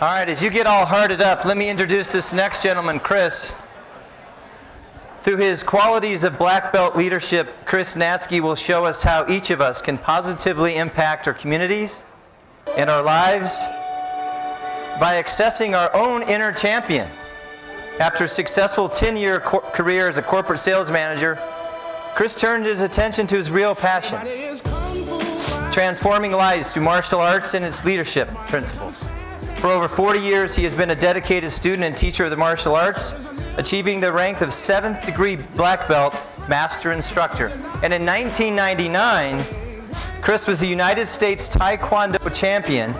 All right, as you get all hearted up, let me introduce this next gentleman, Chris. Through his qualities of black belt leadership, Chris Natzke will show us how each of us can positively impact our communities and our lives by accessing our own inner champion. After a successful 10-year career as a corporate sales manager, Chris turned his attention to his real passion, transforming lives through martial arts and its leadership principles. For over 40 years, he has been a dedicated student and teacher of the martial arts, achieving the rank of 7th degree black belt master instructor. And in 1999, Chris was the United States Taekwondo champion.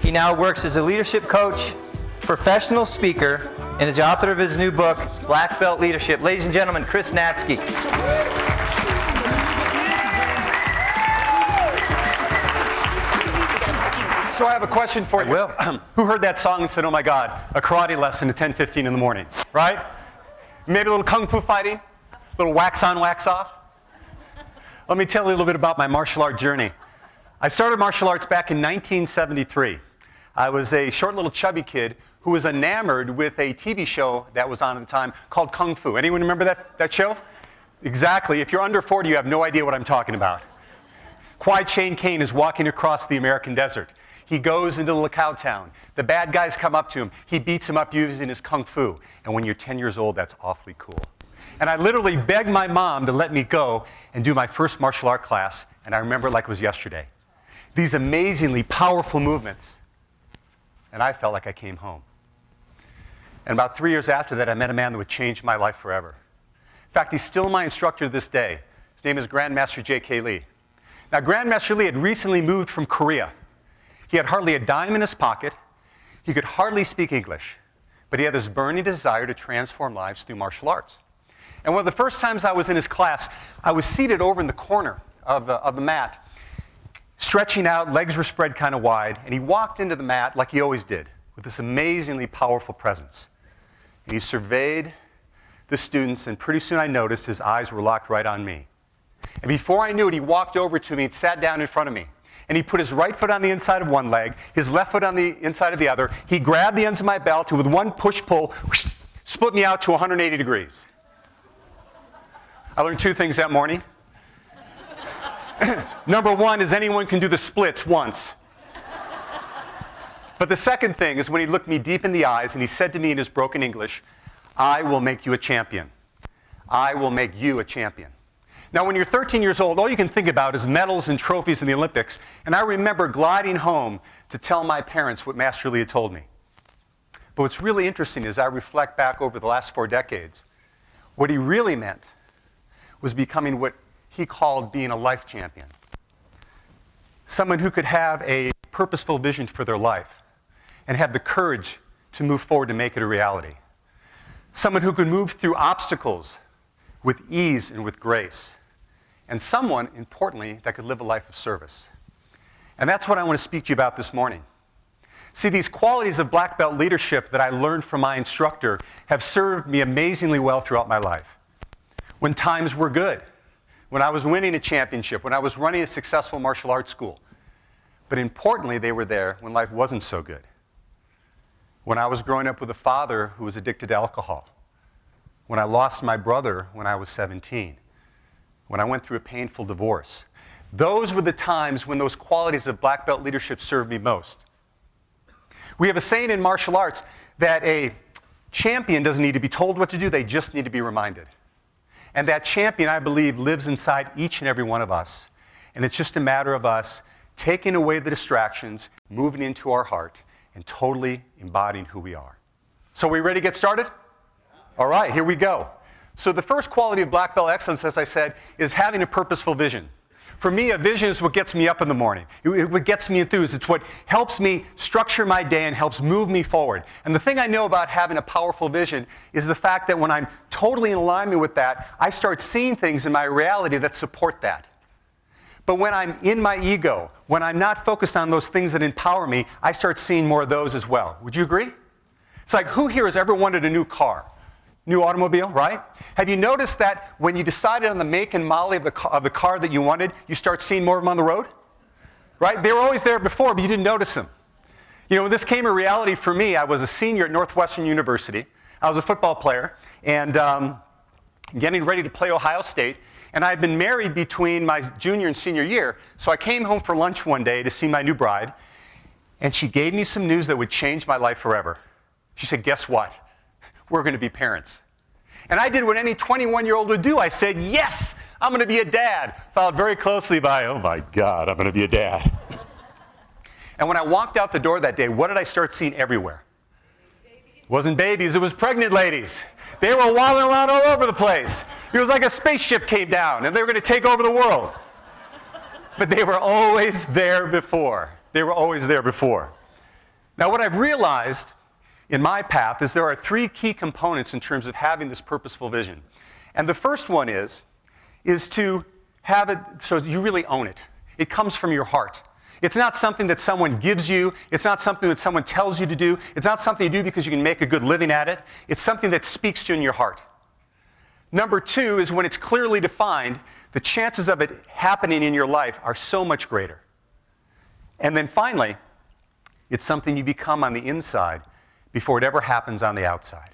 He now works as a leadership coach, professional speaker, and is the author of his new book, Black Belt Leadership. Ladies and gentlemen, Chris Natzke. So I have a question for you. Will. Who heard that song and said, oh my God, a karate lesson at 10:15 in the morning, right? Maybe a little kung fu fighting, a little wax on, wax off. Let me tell you a little bit about my martial art journey. I started martial arts back in 1973. I was a short little chubby kid who was enamored with a TV show that was on at the time called Kung Fu. Anyone remember that show? Exactly. If you're under 40, you have no idea what I'm talking about. Kwai Chang Caine is walking across the American desert. He goes into the Lacau town. The bad guys come up to him. He beats them up using his kung fu. And when you're 10 years old, that's awfully cool. And I literally begged my mom to let me go and do my first martial art class, and I remember it like it was yesterday. These amazingly powerful movements. And I felt like I came home. And about 3 years after that, I met a man that would change my life forever. In fact, he's still my instructor to this day. His name is Grandmaster J.K. Lee. Now, Grandmaster Lee had recently moved from Korea. He had hardly a dime in his pocket. He could hardly speak English. But he had this burning desire to transform lives through martial arts. And one of the first times I was in his class, I was seated over in the corner of the mat, stretching out, legs were spread kind of wide, and he walked into the mat like he always did, with this amazingly powerful presence. And he surveyed the students, and pretty soon I noticed his eyes were locked right on me. And before I knew it, he walked over to me and sat down in front of me. And he put his right foot on the inside of one leg, his left foot on the inside of the other. He grabbed the ends of my belt, and with one push-pull, split me out to 180 degrees. I learned two things that morning. Number one is anyone can do the splits once. But the second thing is when he looked me deep in the eyes and he said to me in his broken English, I will make you a champion. I will make you a champion. Now, when you're 13 years old, all you can think about is medals and trophies in the Olympics. And I remember gliding home to tell my parents what Master Lee had told me. But what's really interesting is I reflect back over the last 4 decades, what he really meant was becoming what he called being a life champion. Someone who could have a purposeful vision for their life and have the courage to move forward to make it a reality. Someone who could move through obstacles with ease and with grace. And someone, importantly, that could live a life of service. And that's what I want to speak to you about this morning. See, these qualities of black belt leadership that I learned from my instructor have served me amazingly well throughout my life. When times were good, when I was winning a championship, when I was running a successful martial arts school. But importantly, they were there when life wasn't so good. When I was growing up with a father who was addicted to alcohol. When I lost my brother when I was 17. When I went through a painful divorce. Those were the times when those qualities of black belt leadership served me most. We have a saying in martial arts that a champion doesn't need to be told what to do, they just need to be reminded. And that champion, I believe, lives inside each and every one of us. And it's just a matter of us taking away the distractions, moving into our heart, and totally embodying who we are. So are we ready to get started? All right, here we go. So the first quality of black belt excellence, as I said, is having a purposeful vision. For me, a vision is what gets me up in the morning. What gets me enthused. It's what helps me structure my day and helps move me forward. And the thing I know about having a powerful vision is the fact that when I'm totally in alignment with that, I start seeing things in my reality that support that. But when I'm in my ego, when I'm not focused on those things that empower me, I start seeing more of those as well. Would you agree? It's like, who here has ever wanted a new car? New automobile, right? Have you noticed that when you decided on the make and model of the car that you wanted, you start seeing more of them on the road? Right? They were always there before, but you didn't notice them. You know, when this came a reality for me, I was a senior at Northwestern University. I was a football player and getting ready to play Ohio State. And I had been married between my junior and senior year. So I came home for lunch one day to see my new bride. And she gave me some news that would change my life forever. She said, guess what? We're going to be parents. And I did what any 21-year-old would do. I said, yes, I'm going to be a dad. Followed very closely by, oh my God, I'm going to be a dad. And when I walked out the door that day, what did I start seeing everywhere? It wasn't babies, it was pregnant ladies. They were waddling around all over the place. It was like a spaceship came down and they were going to take over the world. But they were always there before. They were always there before. Now, what I've realized in my path is there are three key components in terms of having this purposeful vision. And the first one is to have it so you really own it. It comes from your heart. It's not something that someone gives you. It's not something that someone tells you to do. It's not something you do because you can make a good living at it. It's something that speaks to you in your heart. Number two is when it's clearly defined, the chances of it happening in your life are so much greater. And then finally, it's something you become on the inside before it ever happens on the outside.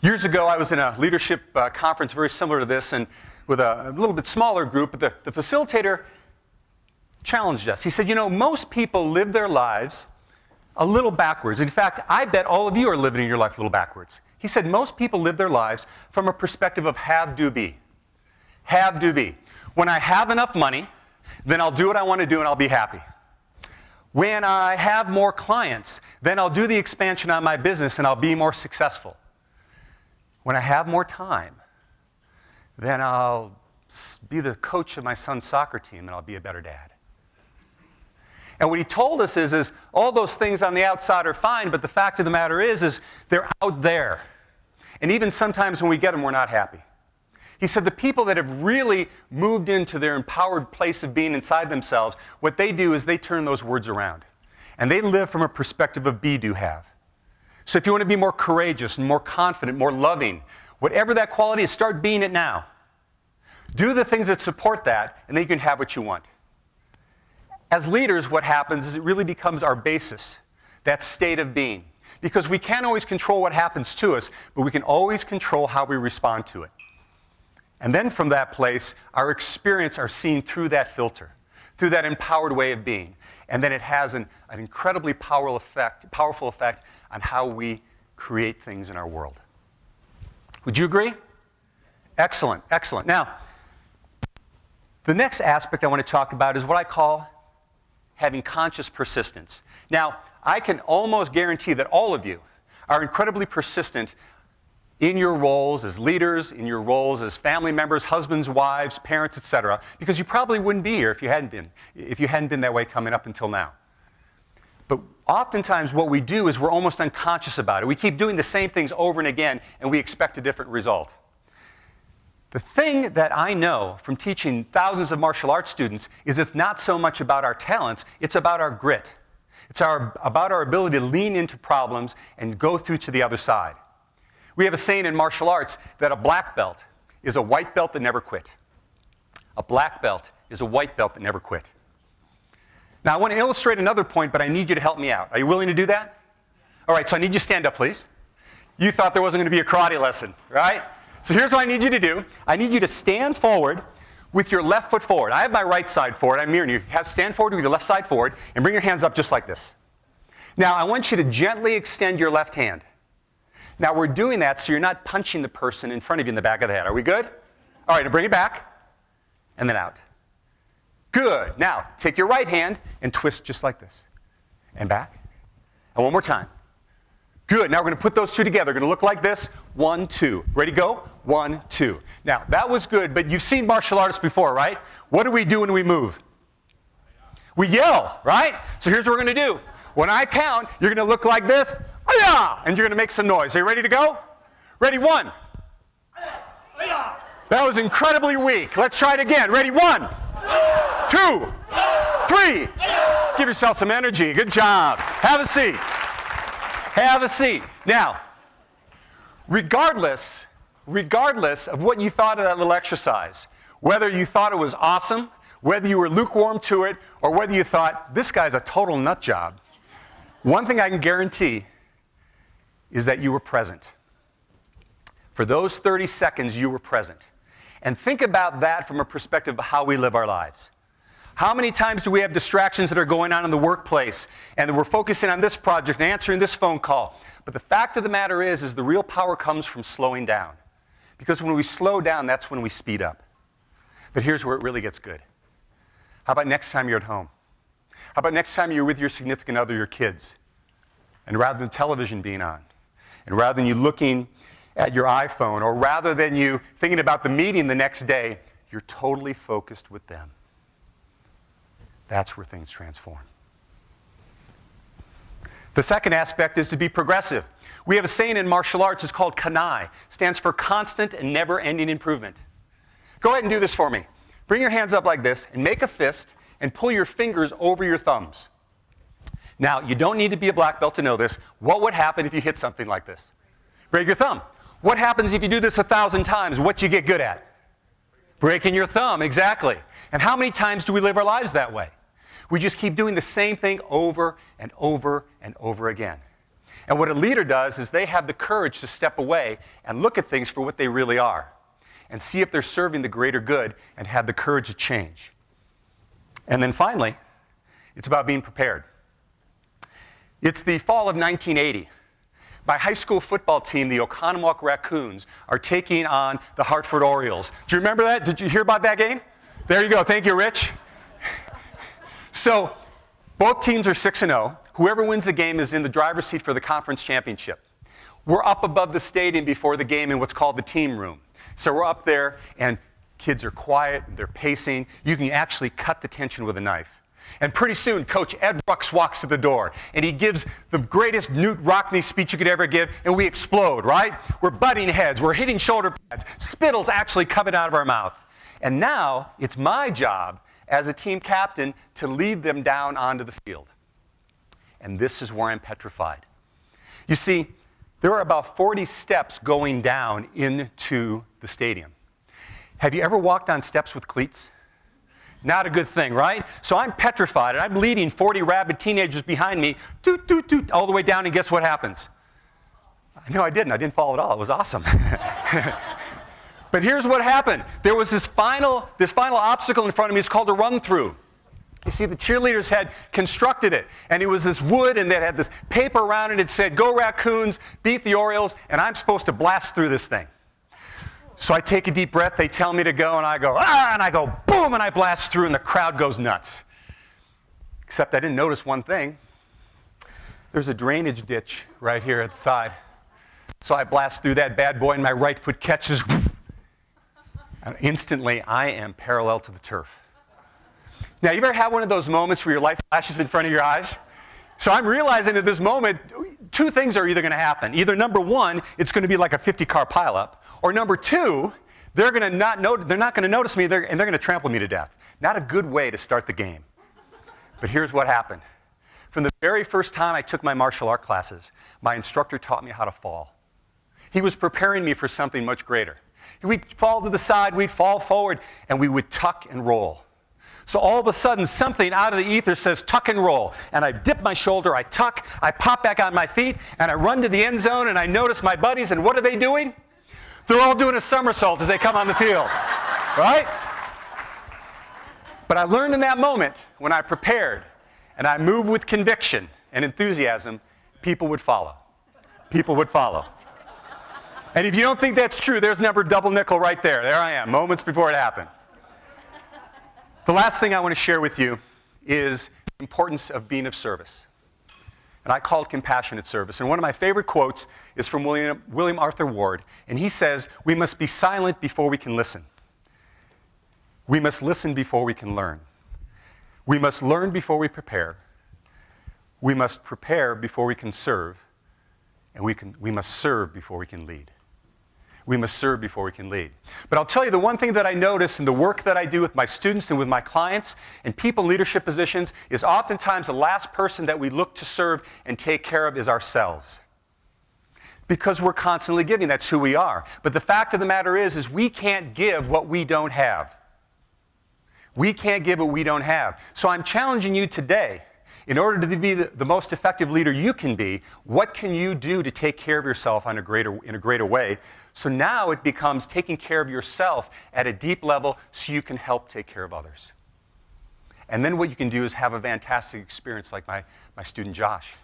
Years ago, I was in a leadership conference very similar to this, and with a little bit smaller group, but the facilitator challenged us. He said, you know, most people live their lives a little backwards. In fact, I bet all of you are living your life a little backwards. He said most people live their lives from a perspective of have, do, be. Have, do, be. When I have enough money, then I'll do what I want to do and I'll be happy. When I have more clients, then I'll do the expansion on my business and I'll be more successful. When I have more time, then I'll be the coach of my son's soccer team and I'll be a better dad. And what he told us is all those things on the outside are fine, but the fact of the matter is they're out there. And even sometimes when we get them, we're not happy. He said the people that have really moved into their empowered place of being inside themselves, what they do is they turn those words around. And they live from a perspective of be, do, have. So if you want to be more courageous and more confident, more loving, whatever that quality is, start being it now. Do the things that support that, and then you can have what you want. As leaders, what happens is it really becomes our basis, that state of being. Because we can't always control what happens to us, but we can always control how we respond to it. And then from that place, our experience are seen through that filter, through that empowered way of being. And then it has an incredibly powerful effect on how we create things in our world. Would you agree? Excellent, excellent. Now, the next aspect I want to talk about is what I call having conscious persistence. Now, I can almost guarantee that all of you are incredibly persistent in your roles as leaders, in your roles as family members, husbands, wives, parents, etc., because you probably wouldn't be here if you hadn't been that way coming up until now. But oftentimes what we do is we're almost unconscious about it. We keep doing the same things over and again, and we expect a different result. The thing that I know from teaching thousands of martial arts students is it's not so much about our talents, it's about our grit. It's about our ability to lean into problems and go through to the other side. We have a saying in martial arts that a black belt is a white belt that never quit. A black belt is a white belt that never quit. Now, I want to illustrate another point, but I need you to help me out. Are you willing to do that? All right, so I need you to stand up, please. You thought there wasn't going to be a karate lesson, right? So here's what I need you to do. I need you to stand forward with your left foot forward. I have my right side forward. I'm mirroring you. Stand forward with your left side forward and bring your hands up just like this. Now, I want you to gently extend your left hand. Now, we're doing that so you're not punching the person in front of you in the back of the head. Are we good? All right, now bring it back and then out. Good. Now, take your right hand and twist just like this. And back. And one more time. Good. Now we're going to put those two together. We're going to look like this. 1, 2. Ready, go? 1, 2. Now, that was good, but you've seen martial artists before, right? What do we do when we move? We yell, right? So here's what we're going to do. When I count, you're going to look like this. And you're going to make some noise. Are you ready to go? Ready, 1. That was incredibly weak. Let's try it again. Ready, 1, 2, 3. Give yourself some energy. Good job. Have a seat. Have a seat. Now, regardless of what you thought of that little exercise, whether you thought it was awesome, whether you were lukewarm to it, or whether you thought, this guy's a total nut job, One thing I can guarantee is that you were present. For those 30 seconds, you were present. And think about that from a perspective of how we live our lives. How many times do we have distractions that are going on in the workplace, and we're focusing on this project and answering this phone call? But the fact of the matter is the real power comes from slowing down. Because when we slow down, that's when we speed up. But here's where it really gets good. How about next time you're at home? How about next time you're with your significant other, your kids? And rather than television being on, and rather than you looking at your iPhone, or rather than you thinking about the meeting the next day, you're totally focused with them. That's where things transform. The second aspect is to be progressive. We have a saying in martial arts, it's called kanai. Stands for constant and never-ending improvement. Go ahead and do this for me. Bring your hands up like this and make a fist and pull your fingers over your thumbs. Now, you don't need to be a black belt to know this. What would happen if you hit something like this? Break your thumb. What happens if you do this 1,000 times? What you get good at? Breaking your thumb, exactly. And how many times do we live our lives that way? We just keep doing the same thing over and over and over again. And what a leader does is they have the courage to step away and look at things for what they really are and see if they're serving the greater good and have the courage to change. And then finally, it's about being prepared. It's the fall of 1980. My high school football team, the Oconomowoc Raccoons, are taking on the Hartford Orioles. Do you remember that? Did you hear about that game? There you go. Thank you, Rich. So both teams are 6-0. Whoever wins the game is in the driver's seat for the conference championship. We're up above the stadium before the game in what's called the team room. So we're up there, and kids are quiet, they're pacing. You can actually cut the tension with a knife. And pretty soon, Coach Ed Rucks walks to the door, and he gives the greatest Newt Rockney speech you could ever give, and we explode, right? We're butting heads, we're hitting shoulder pads, spittle's actually coming out of our mouth. And now, it's my job as a team captain to lead them down onto the field. And this is where I'm petrified. You see, there are about 40 steps going down into the stadium. Have you ever walked on steps with cleats? Not a good thing, right? So I'm petrified, and I'm leading 40 rabid teenagers behind me, toot, toot, toot, all the way down, and guess what happens? No, I didn't. I didn't fall at all. It was awesome. But here's what happened. There was this final obstacle in front of me. It's called a run-through. You see, the cheerleaders had constructed it, and it was this wood, and they had this paper around it. It said, "Go Raccoons, beat the Orioles," and I'm supposed to blast through this thing. So I take a deep breath. They tell me to go, and I go, ah, and I go, boom, and I blast through, and the crowd goes nuts. Except I didn't notice one thing. There's a drainage ditch right here at the side. So I blast through that bad boy, and my right foot catches, and instantly I am parallel to the turf. Now, you ever had one of those moments where your life flashes in front of your eyes? So I'm realizing at this moment, two things are either going to happen. Either number one, it's going to be like a 50-car pileup, or number two, they're not going to notice me, and they're going to trample me to death. Not a good way to start the game. But here's what happened. From the very first time I took my martial art classes, my instructor taught me how to fall. He was preparing me for something much greater. We'd fall to the side, we'd fall forward, and we would tuck and roll. So all of a sudden, something out of the ether says tuck and roll. And I dip my shoulder, I tuck, I pop back on my feet, and I run to the end zone, and I notice my buddies, and what are they doing? They're all doing a somersault as they come on the field, right? But I learned in that moment, when I prepared, and I moved with conviction and enthusiasm, people would follow. People would follow. And if you don't think that's true, there's number double nickel right there. There I am, moments before it happened. The last thing I want to share with you is the importance of being of service. And I call it compassionate service. And one of my favorite quotes is from William Arthur Ward. And he says, "We must be silent before we can listen. We must listen before we can learn. We must learn before we prepare. We must prepare before we can serve. And we must serve before we can lead." We must serve before we can lead. But I'll tell you, the one thing that I notice in the work that I do with my students and with my clients in people leadership positions is oftentimes the last person that we look to serve and take care of is ourselves. Because we're constantly giving. That's who we are. But the fact of the matter is we can't give what we don't have. We can't give what we don't have. So I'm challenging you today. In order to be the most effective leader you can be, what can you do to take care of yourself in a greater way? So now it becomes taking care of yourself at a deep level so you can help take care of others. And then what you can do is have a fantastic experience like my student Josh.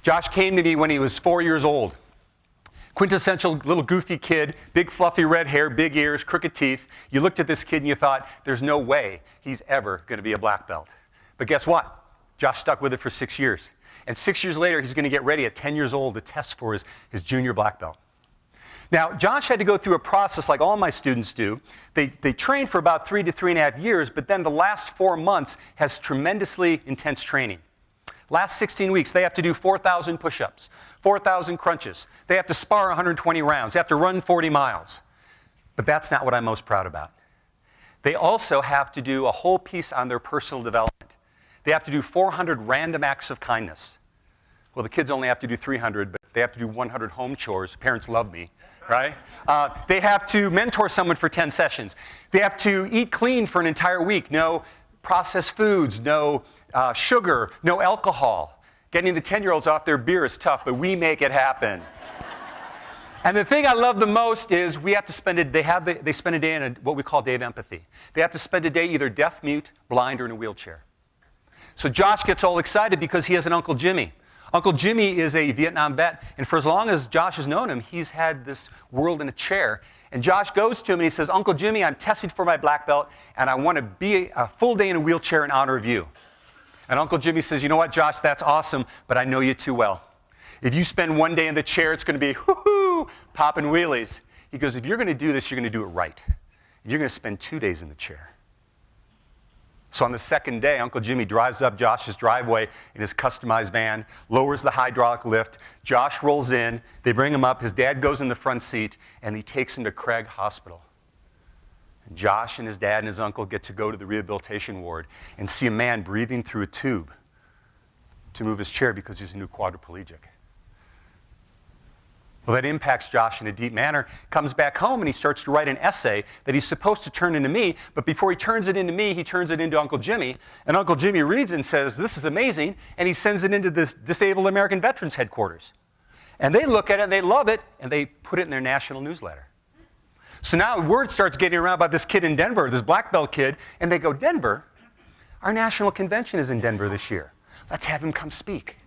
Josh came to me when he was 4 years old. Quintessential little goofy kid, big fluffy red hair, big ears, crooked teeth. You looked at this kid and you thought, there's no way he's ever going to be a black belt. But guess what? Josh stuck with it for 6 years. And 6 years later, he's going to get ready at 10 years old to test for his junior black belt. Now, Josh had to go through a process like all my students do. They train for about 3 to 3.5 years, but then the last 4 months has tremendously intense training. Last 16 weeks, they have to do 4,000 push-ups, 4,000 crunches. They have to spar 120 rounds. They have to run 40 miles. But that's not what I'm most proud about. They also have to do a whole piece on their personal development. They have to do 400 random acts of kindness. Well, the kids only have to do 300, but they have to do 100 home chores. Parents love me, right? They have to mentor someone for 10 sessions. They have to eat clean for an entire week. No processed foods, no sugar, no alcohol. Getting the 10-year-olds off their beer is tough, but we make it happen. And the thing I love the most is we have to spend they spend a day in what we call day of empathy. They have to spend a day either deaf, mute, blind, or in a wheelchair. So Josh gets all excited because he has an Uncle Jimmy. Uncle Jimmy is a Vietnam vet, and for as long as Josh has known him, he's had this world in a chair. And Josh goes to him and he says, Uncle Jimmy, I'm testing for my black belt, and I want to be a full day in a wheelchair in honor of you. And Uncle Jimmy says, you know what, Josh, that's awesome, but I know you too well. If you spend 1 day in the chair, it's going to be whoo-hoo, popping wheelies. He goes, if you're going to do this, you're going to do it right. You're going to spend 2 days in the chair. So on the second day, Uncle Jimmy drives up Josh's driveway in his customized van, lowers the hydraulic lift. Josh rolls in. They bring him up. His dad goes in the front seat, and he takes him to Craig Hospital. And Josh and his dad and his uncle get to go to the rehabilitation ward and see a man breathing through a tube to move his chair because he's a new quadriplegic. Well, that impacts Josh in a deep manner. Comes back home and he starts to write an essay that he's supposed to turn into me, but before he turns it into me, he turns it into Uncle Jimmy. And Uncle Jimmy reads it and says, this is amazing, and he sends it into this Disabled American Veterans headquarters. And they look at it and they love it, and they put it in their national newsletter. So now word starts getting around about this kid in Denver, this black belt kid, and they go, Denver? Our national convention is in Denver this year. Let's have him come speak.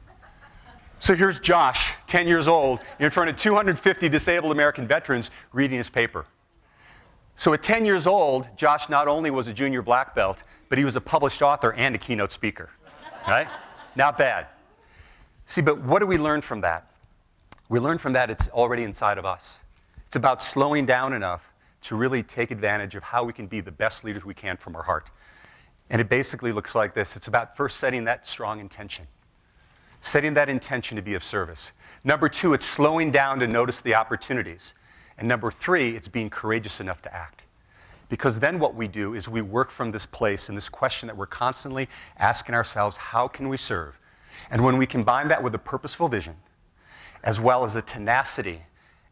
So here's Josh, 10 years old, in front of 250 disabled American veterans reading his paper. So at 10 years old, Josh not only was a junior black belt, but he was a published author and a keynote speaker, right? Not bad. See, but what do we learn from that? We learn from that it's already inside of us. It's about slowing down enough to really take advantage of how we can be the best leaders we can from our heart. And it basically looks like this. It's about first setting that strong intention. Setting that intention to be of service. Number 2, it's slowing down to notice the opportunities. And number 3, it's being courageous enough to act. Because then what we do is we work from this place and this question that we're constantly asking ourselves, how can we serve? And when we combine that with a purposeful vision, as well as a tenacity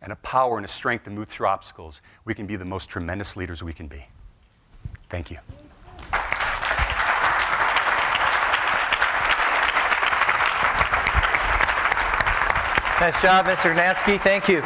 and a power and a strength to move through obstacles, we can be the most tremendous leaders we can be. Thank you. Nice job, Mr. Natzke. Thank you.